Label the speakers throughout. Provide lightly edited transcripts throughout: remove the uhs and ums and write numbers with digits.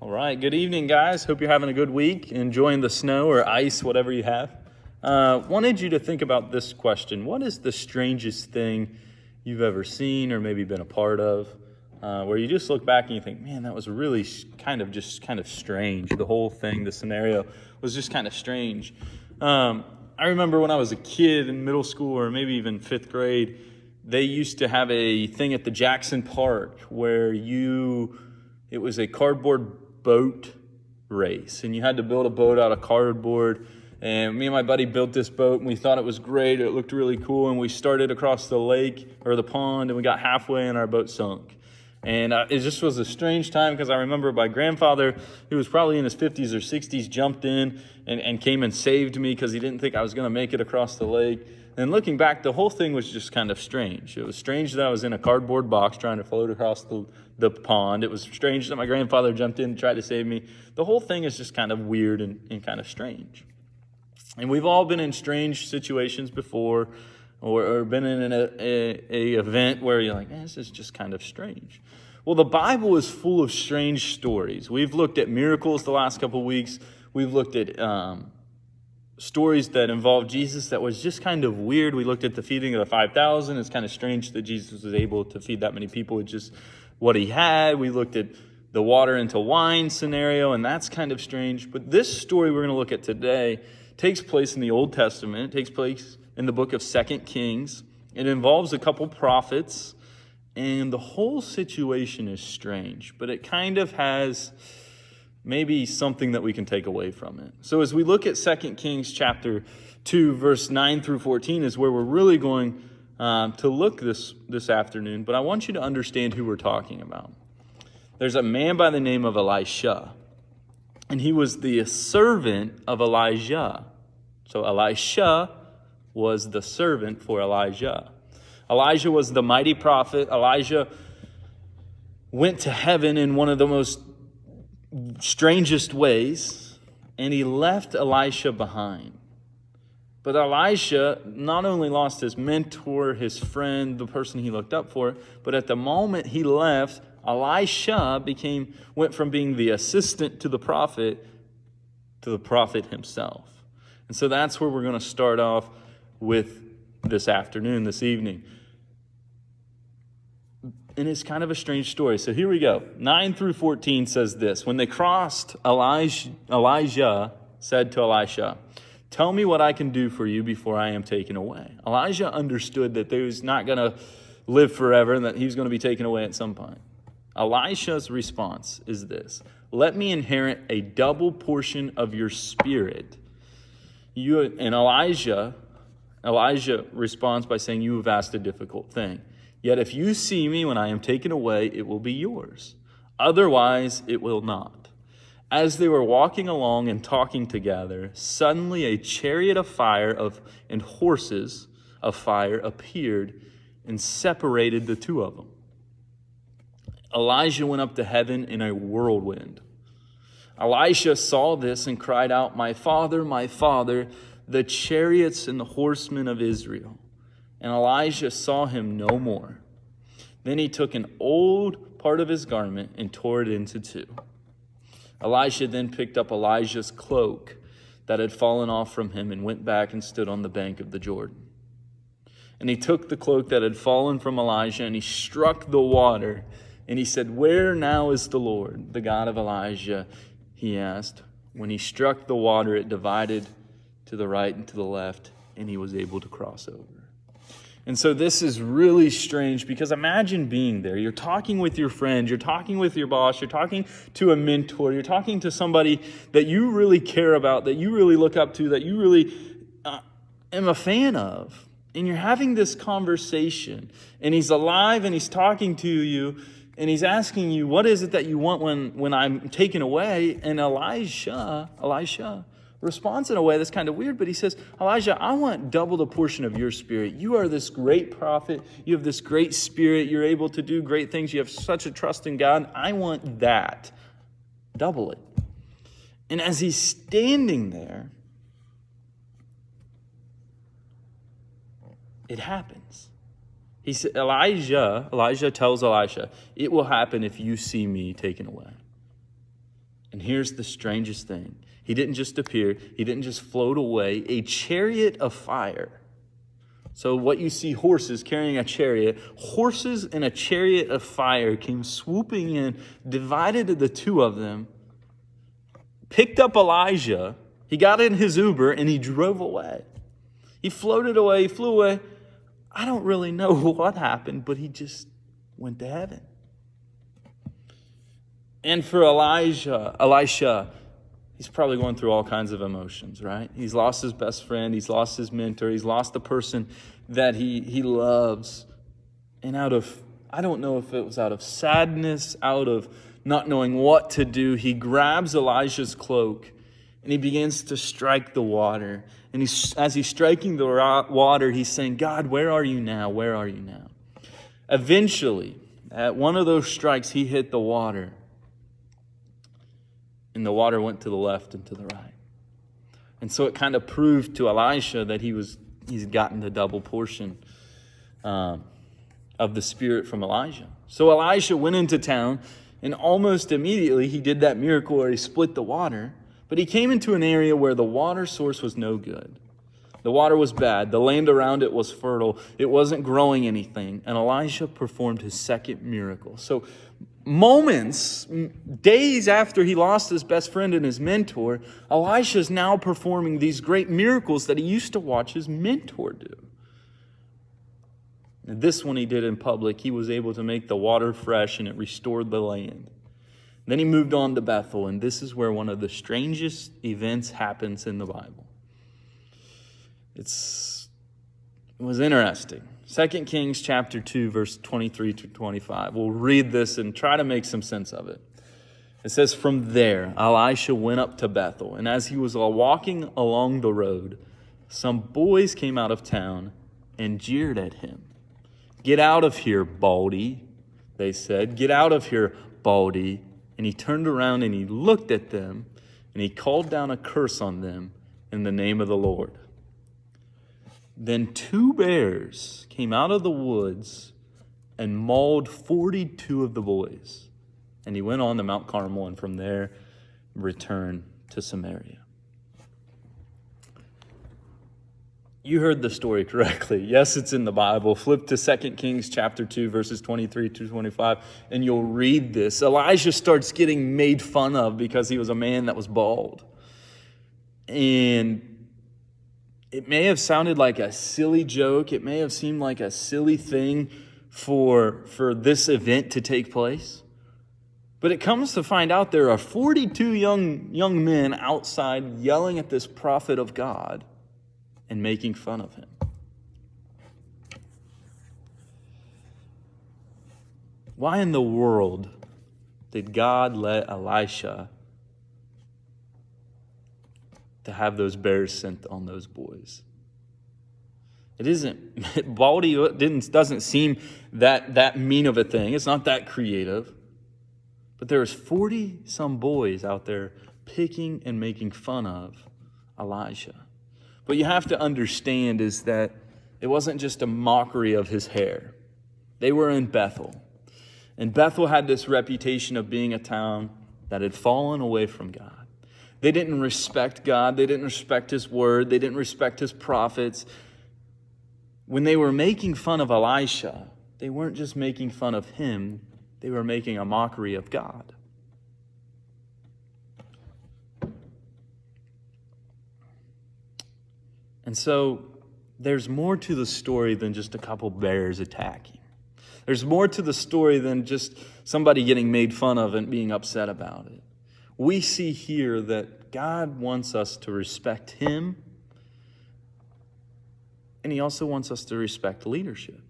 Speaker 1: All right, good evening, guys. Hope you're having a good week, enjoying the snow or ice, whatever you have. Wanted you to think about this question. What is the strangest thing you've ever seen or maybe been a part of, where you just look back and you think, man, that was really kind of strange. The whole thing, the scenario was just kind of strange. I remember when I was a kid in middle school or maybe even fifth grade, they used to have a thing at the Jackson Park where it was a cardboard boat race, and you had to build a boat out of cardboard. And me and my buddy built this boat, and we thought it was great. It looked really cool, and we started across the lake or the pond, and we got halfway, and our boat sunk. And it just was a strange time because I remember my grandfather, who was probably in his 50s or 60s, jumped in and came and saved me because he didn't think I was going to make it across the lake. And looking back, the whole thing was just kind of strange. It was strange that I was in a cardboard box trying to float across the pond. It was strange that my grandfather jumped in and tried to save me. The whole thing is just kind of weird and kind of strange. And we've all been in strange situations before, or been in a event where you're like, this is just kind of strange. Well, the Bible is full of strange stories. We've looked at miracles the last couple of weeks. We've looked at stories that involve Jesus that was just kind of weird. We looked at the feeding of the 5,000. It's kind of strange that Jesus was able to feed that many people with just what he had. We looked at the water into wine scenario, and that's kind of strange. But this story we're going to look at today takes place in the Old Testament. It takes place in the book of 2 Kings. It involves a couple prophets, and the whole situation is strange, but it kind of has maybe something that we can take away from it. So as we look at 2 Kings chapter 2, verse 9 through 14 is where we're really going to look this afternoon. But I want you to understand who we're talking about. There's a man by the name of Elisha, and he was the servant of Elijah. So Elisha was the servant for Elijah. Elijah was the mighty prophet. Elijah went to heaven in one of the most strangest ways, and he left Elisha behind. But Elisha not only lost his mentor, his friend, the person he looked up for, but at the moment he left, Elisha went from being the assistant to the prophet himself. And so that's where we're going to start off with this evening. And it's kind of a strange story. So here we go. 9 through 14 says this. When they crossed, Elijah said to Elisha, "Tell me what I can do for you before I am taken away." Elijah understood that he was not going to live forever and that he was going to be taken away at some point. Elisha's response is this: "Let me inherit a double portion of your spirit." And Elijah responds by saying, "You have asked a difficult thing. Yet if you see me when I am taken away, it will be yours. Otherwise, it will not." As they were walking along and talking together, suddenly a chariot of fire and horses of fire appeared and separated the two of them. Elijah went up to heaven in a whirlwind. Elisha saw this and cried out, my father, the chariots and the horsemen of Israel." And Elijah saw him no more. Then he took an old part of his garment and tore it into two. Elisha then picked up Elijah's cloak that had fallen off from him and went back and stood on the bank of the Jordan. And he took the cloak that had fallen from Elijah and he struck the water. And he said, "Where now is the Lord, the God of Elijah?" he asked. When he struck the water, it divided to the right and to the left, and he was able to cross over. And so this is really strange because imagine being there. You're talking with your friends, you're talking with your boss, you're talking to a mentor, you're talking to somebody that you really care about, that you really look up to, that you really am a fan of. And you're having this conversation, and he's alive and he's talking to you, and he's asking you, what is it that you want when I'm taken away? And Elisha responds in a way that's kind of weird, but he says, "Elijah, I want double the portion of your spirit. You are this great prophet. You have this great spirit. You're able to do great things. You have such a trust in God. I want that. Double it." And as he's standing there, it happens. He said, Elijah tells Elisha, "It will happen if you see me taken away." And here's the strangest thing. He didn't just appear. He didn't just float away. A chariot of fire. So what you see, horses carrying a chariot, horses in a chariot of fire came swooping in, divided the two of them, picked up Elijah. He got in his Uber and he drove away. He floated away, he flew away. I don't really know what happened, but he just went to heaven. And for Elisha, he's probably going through all kinds of emotions, right? He's lost his best friend. He's lost his mentor. He's lost the person that he loves. And I don't know if it was out of sadness, out of not knowing what to do, he grabs Elijah's cloak and he begins to strike the water. And as he's striking the water, he's saying, God, where are you now? Where are you now? Eventually, at one of those strikes, he hit the water. And the water went to the left and to the right. And so it kind of proved to Elisha that he's gotten the double portion of the Spirit from Elijah. So Elisha went into town, and almost immediately he did that miracle where he split the water. But he came into an area where the water source was no good. The water was bad. The land around it was fertile. It wasn't growing anything. And Elisha performed his second miracle. So days after he lost his best friend and his mentor, Elisha is now performing these great miracles that he used to watch his mentor do. And this one he did in public. He was able to make the water fresh and it restored the land. Then he moved on to Bethel, and this is where one of the strangest events happens in the Bible. It was interesting. 2 Kings chapter 2, verse 23 to 25. We'll read this and try to make some sense of it. It says, from there, Elisha went up to Bethel, and as he was walking along the road, some boys came out of town and jeered at him. Get out of here, Baldy, they said. Get out of here, Baldy. And he turned around and he looked at them, and he called down a curse on them in the name of the Lord. Then 2 bears came out of the woods and mauled 42 of the boys. And he went on to Mount Carmel, and from there returned to Samaria. You heard the story correctly. Yes, it's in the Bible. Flip to 2 Kings chapter 2, verses 23 to 25, and you'll read this. Elijah starts getting made fun of because he was a man that was bald. And it may have sounded like a silly joke. It may have seemed like a silly thing for this event to take place. But it comes to find out there are 42 young men outside yelling at this prophet of God and making fun of him. Why in the world did God let Elisha to have those bears sent on those boys? It isn't, Baldy doesn't seem that mean of a thing. It's not that creative. But there's 40 some boys out there picking and making fun of Elijah. What you have to understand is that it wasn't just a mockery of his hair. They were in Bethel. And Bethel had this reputation of being a town that had fallen away from God. They didn't respect God. They didn't respect his word. They didn't respect his prophets. When they were making fun of Elisha, they weren't just making fun of him. They were making a mockery of God. And so there's more to the story than just a couple bears attacking. There's more to the story than just somebody getting made fun of and being upset about it. We see here that God wants us to respect him, and he also wants us to respect leadership.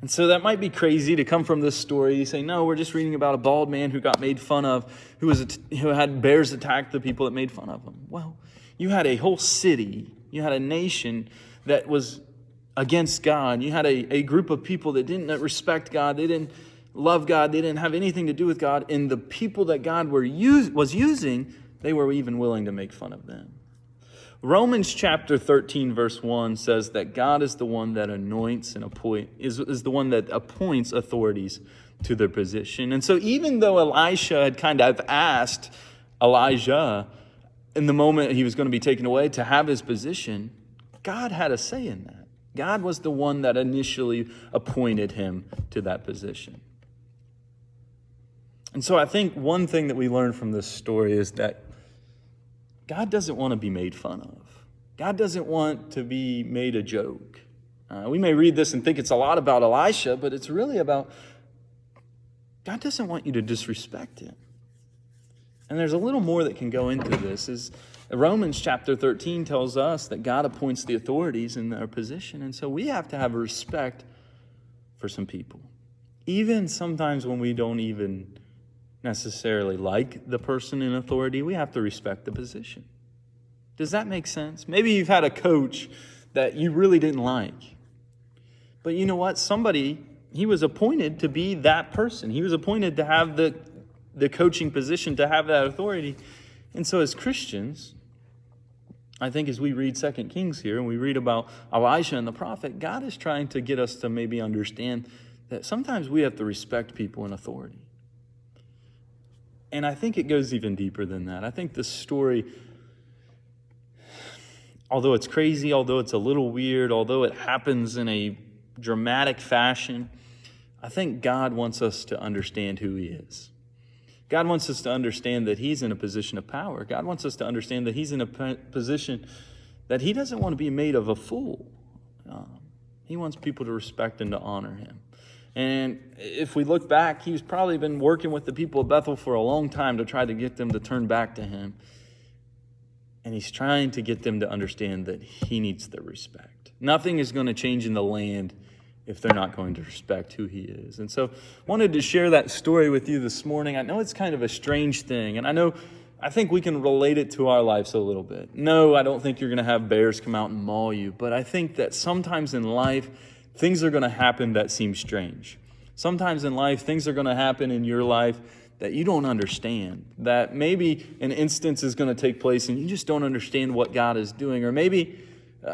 Speaker 1: And so that might be crazy to come from this story. You say, no, we're just reading about a bald man who got made fun of, who had bears attack the people that made fun of him. Well, you had a whole city, you had a nation that was against God. You had a group of people that didn't respect God. They didn't love God. They didn't have anything to do with God. And the people that God was using, they were even willing to make fun of them. Romans chapter 13, verse 1 says that God is the one that anoints and is the one that appoints authorities to their position. And so even though Elisha had kind of asked Elijah in the moment he was going to be taken away to have his position, God had a say in that. God was the one that initially appointed him to that position. And so I think one thing that we learn from this story is that God doesn't want to be made fun of. God doesn't want to be made a joke. We may read this and think it's a lot about Elisha, but it's really about God doesn't want you to disrespect him. And there's a little more that can go into this. Is Romans chapter 13 tells us that God appoints the authorities in their position. And so we have to have a respect for some people. Even sometimes when we don't even necessarily like the person in authority, we have to respect the position. Does that make sense? Maybe you've had a coach that you really didn't like. But you know what? He was appointed to be that person. He was appointed to have the coaching position, to have that authority. And so as Christians, I think as we read 2 Kings here and we read about Elisha and the prophet, God is trying to get us to maybe understand that sometimes we have to respect people in authority. And I think it goes even deeper than that. I think this story, although it's crazy, although it's a little weird, although it happens in a dramatic fashion, I think God wants us to understand who he is. God wants us to understand that he's in a position of power. God wants us to understand that he's in a position that he doesn't want to be made of a fool. He wants people to respect and to honor him. And if we look back, he's probably been working with the people of Bethel for a long time to try to get them to turn back to him. And he's trying to get them to understand that he needs their respect. Nothing is going to change in the land if they're not going to respect who he is. And so wanted to share that story with you this morning. I know it's kind of a strange thing, and I think we can relate it to our lives a little bit. No, I don't think you're going to have bears come out and maul you, but I think that sometimes in life, things are going to happen that seem strange. Sometimes in life, things are going to happen in your life that you don't understand, that maybe an instance is going to take place and you just don't understand what God is doing, or maybe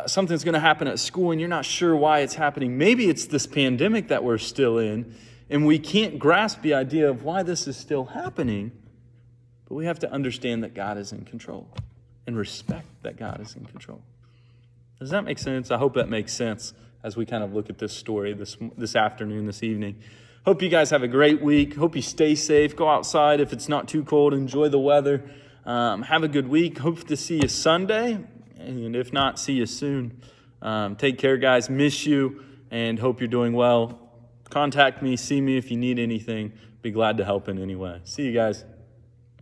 Speaker 1: something's going to happen at school and you're not sure why it's happening. Maybe it's this pandemic that we're still in and we can't grasp the idea of why this is still happening, but we have to understand that God is in control and respect that God is in control. Does that make sense? I hope that makes sense as we kind of look at this story this afternoon, this evening. Hope you guys have a great week. Hope you stay safe. Go outside if it's not too cold. Enjoy the weather. Have a good week. Hope to see you Sunday. And if not, see you soon. Take care, guys. Miss you and hope you're doing well. Contact me. See me if you need anything. Be glad to help in any way. See you guys.